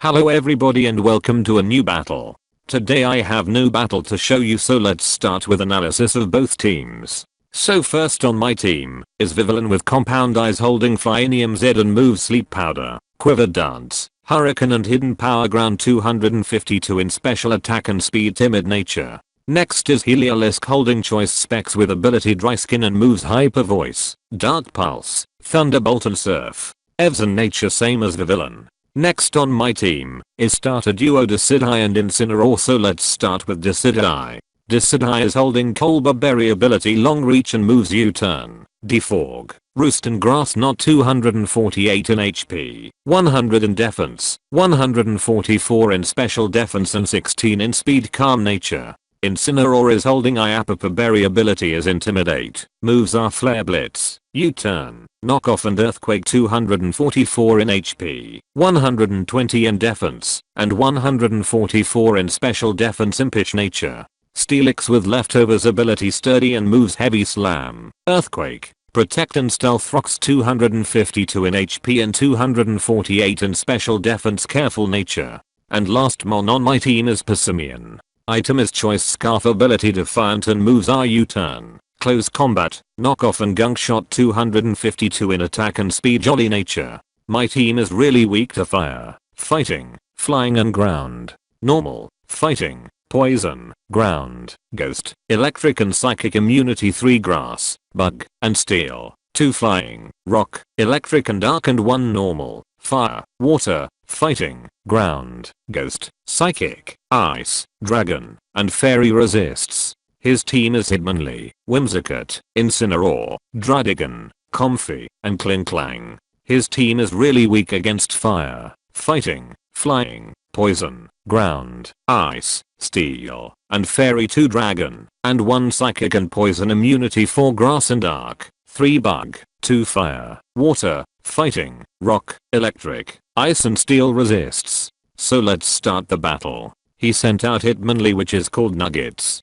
Hello everybody and welcome to a new battle. Today I have no battle to show you, so let's start with analysis of both teams. So first on my team is Vivillon with compound eyes holding Flyinium Z and moves Sleep Powder, Quiver Dance, Hurricane and Hidden Power, ground 252 in special attack and speed, timid nature. Next is Heliolisk holding Choice Specs with ability Dry Skin and moves Hyper Voice, Dark Pulse, Thunderbolt and Surf. Evs and nature same as Vivillon. Next on my team is starter duo Decidueye and Incineroar, so let's start with Decidueye. Decidueye is holding Colbur Berry ability Long Reach and moves U-Turn, Defog, Roost and Grass Knot, 248 in HP, 100 in defense, 144 in special defense and 16 in speed, calm nature. Incineroar is holding Iapapa Berry ability is Intimidate, moves are Flare Blitz, U-Turn, Knock Off and Earthquake, 244 in HP, 120 in defense, and 144 in special defense, impish nature. Steelix with leftovers ability Sturdy and moves Heavy Slam, Earthquake, Protect and Stealth rocks, 252 in HP and 248 in special defense, careful nature. And last mon on my team is Passimian. Item is Choice Scarf ability Defiant and moves are U-Turn, Close Combat, Knock Off and Gunk Shot, 252 in attack and speed, jolly nature. My team is really weak to fire, fighting, flying and ground. Normal, fighting, poison, ground, ghost, electric and psychic immunity, 3 grass, bug, and steel, 2 flying, rock, electric and dark and 1 normal, fire, water, fighting, ground, ghost, psychic, ice, dragon, and fairy resists. His team is Hitmonlee, Whimsicott, Incineroar, Dradigan, Comfy, and Klinklang. His team is really weak against fire, fighting, flying, poison, ground, ice, steel, and fairy, 2 dragon, and 1 psychic and poison immunity, 4 grass and dark, 3 bug, 2 fire, water, fighting, rock, electric, ice and steel resists. So let's start the battle. He sent out Hitmonlee, which is called Nuggets.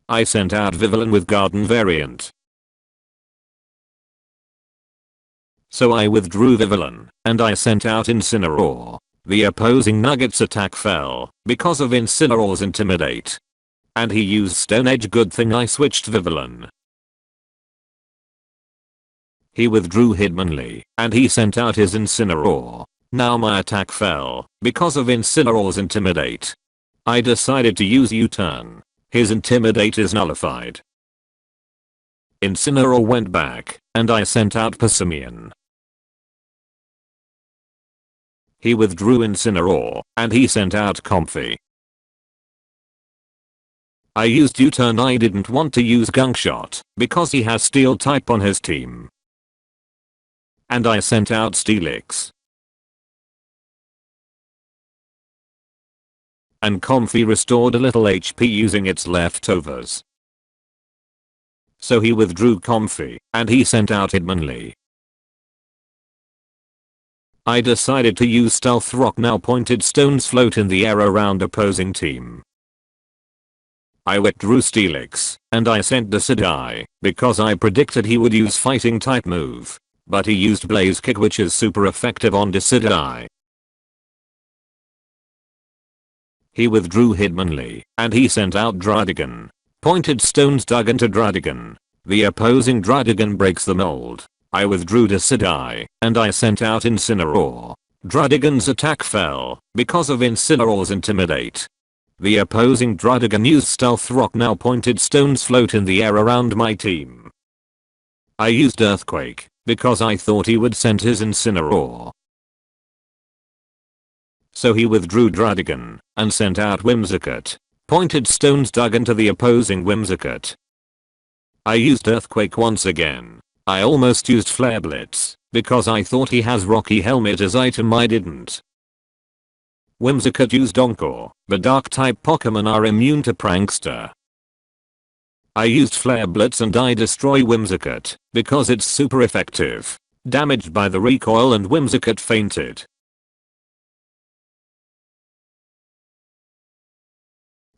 I sent out Vivillon with Garden variant. So I withdrew Vivillon, and I sent out Incineroar. The opposing Nuggets attack fell because of Incineroar's Intimidate. And he used Stone Edge, good thing I switched Vivillon. He withdrew Hitmonlee, and he sent out his Incineroar. Now my attack fell because of Incineroar's Intimidate. I decided to use U-Turn. His Intimidate is nullified. Incineroar went back, and I sent out Passimian. He withdrew Incineroar, and he sent out Comfy. I used U-Turn. I didn't want to use Gunk Shot because he has Steel type on his team. And I sent out Steelix. And Comfy restored a little HP using its leftovers. So he withdrew Comfy, and he sent out Hitmonlee. I decided to use Stealth Rock. Now pointed stones float in the air around opposing team. I withdrew Steelix, and I sent Decidueye, because I predicted he would use fighting type move. But he used Blaze Kick, which is super effective on Decidueye. He withdrew Hitmonlee, and he sent out Dradigan. Pointed stones dug into Dradigan. The opposing Dradigan breaks the mold. I withdrew Decidueye, and I sent out Incineroar. Dradigan's attack fell because of Incineroar's Intimidate. The opposing Dradigan used Stealth Rock. Now pointed stones float in the air around my team. I used Earthquake because I thought he would send his Incineroar. So he withdrew Dradigan and sent out Whimsicott. Pointed stones dug into the opposing Whimsicott. I used Earthquake once again. I almost used Flare Blitz because I thought he has Rocky Helmet as item. I didn't. Whimsicott used Encore. The dark type Pokemon are immune to Prankster. I used Flare Blitz and I destroy Whimsicott because it's super effective. Damaged by the recoil and Whimsicott fainted.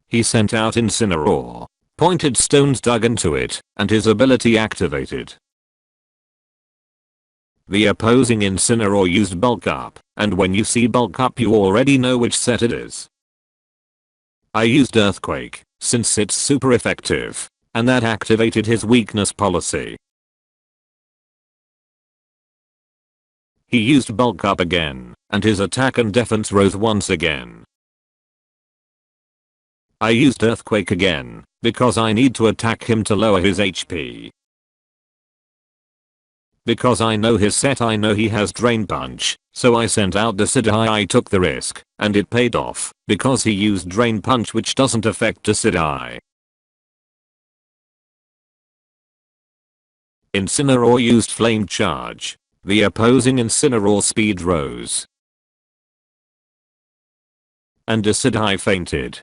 He sent out Incineroar. Pointed stones dug into it, and his ability activated. The opposing Incineroar used bulk up, and when you see bulk up you already know which set it is. I used Earthquake, since it's super effective, and that activated his weakness policy. He used bulk up again, and his attack and defense rose once again. I used Earthquake again, because I need to attack him to lower his HP. Because I know his set, I know he has Drain Punch, so I sent out Decidueye. I took the risk, and it paid off, because he used Drain Punch which doesn't affect Decidueye. Incineroar used Flame Charge. The opposing Incineroar speed rose, and Decidueye fainted.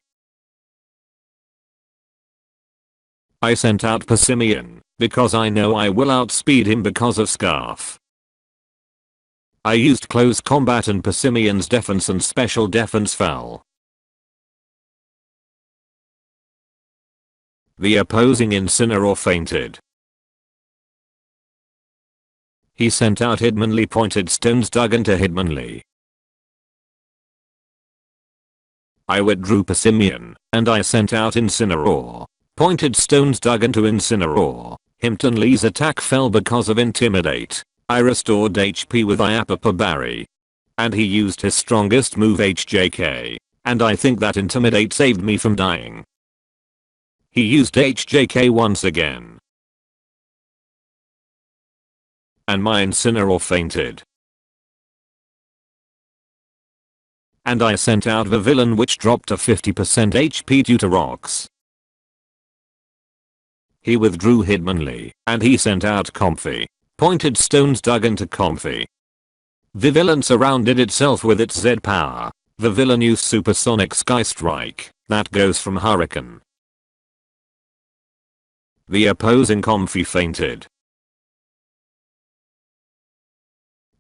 I sent out Persimmon, because I know I will outspeed him because of Scarf. I used Close Combat and Persimmon's defense and special defense fell. The opposing Incineroar fainted. He sent out Hitmonlee Pointed Stones dug into Hitmonlee. I withdrew Persimmon, and I sent out Incineroar. Pointed Stones dug into Incineroar. Hitmonlee's attack fell because of Intimidate. I restored HP with Iapapa Berry. And he used his strongest move HJK. And I think that Intimidate saved me from dying. He used HJK once again. And my Incineroar fainted. And I sent out Vivillon which dropped to 50% HP due to rocks. He withdrew Hitmonlee, and he sent out Comfy. Pointed Stones dug into Comfy. Vivillon surrounded itself with its Z power. Vivillon used Supersonic Sky Strike, that goes from Hurricane. The opposing Comfy fainted.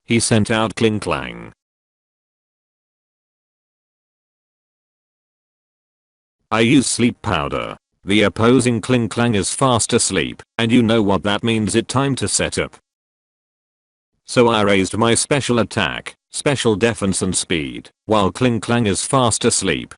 He sent out Klinklang. I use Sleep Powder. The opposing Klinklang is fast asleep, and you know what that means, it's time to set up. So I raised my special attack, special defense and speed, while Klinklang is fast asleep.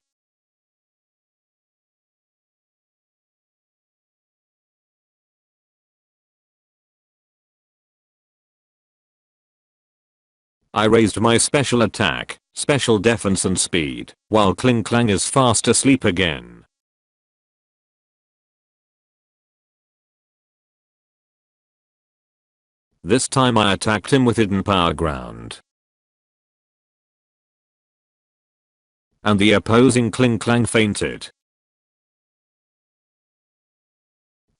I raised my special attack, special defense and speed, while Klinklang is fast asleep again. This time I attacked him with Hidden Power Ground. And the opposing Klinklang fainted.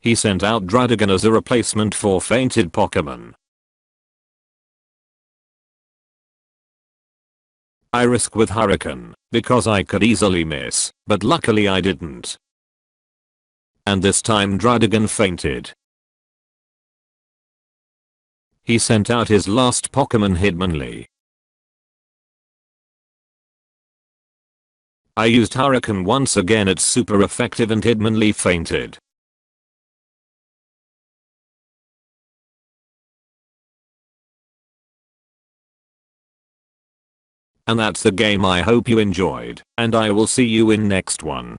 He sent out Druddigon as a replacement for fainted Pokemon. I risk with Hurricane, because I could easily miss, but luckily I didn't. And this time Druddigon fainted. He sent out his last Pokemon Hitmonlee. I used Hurricane once again, it's super effective, and Hitmonlee fainted. And that's the game. I hope you enjoyed, and I will see you in next one.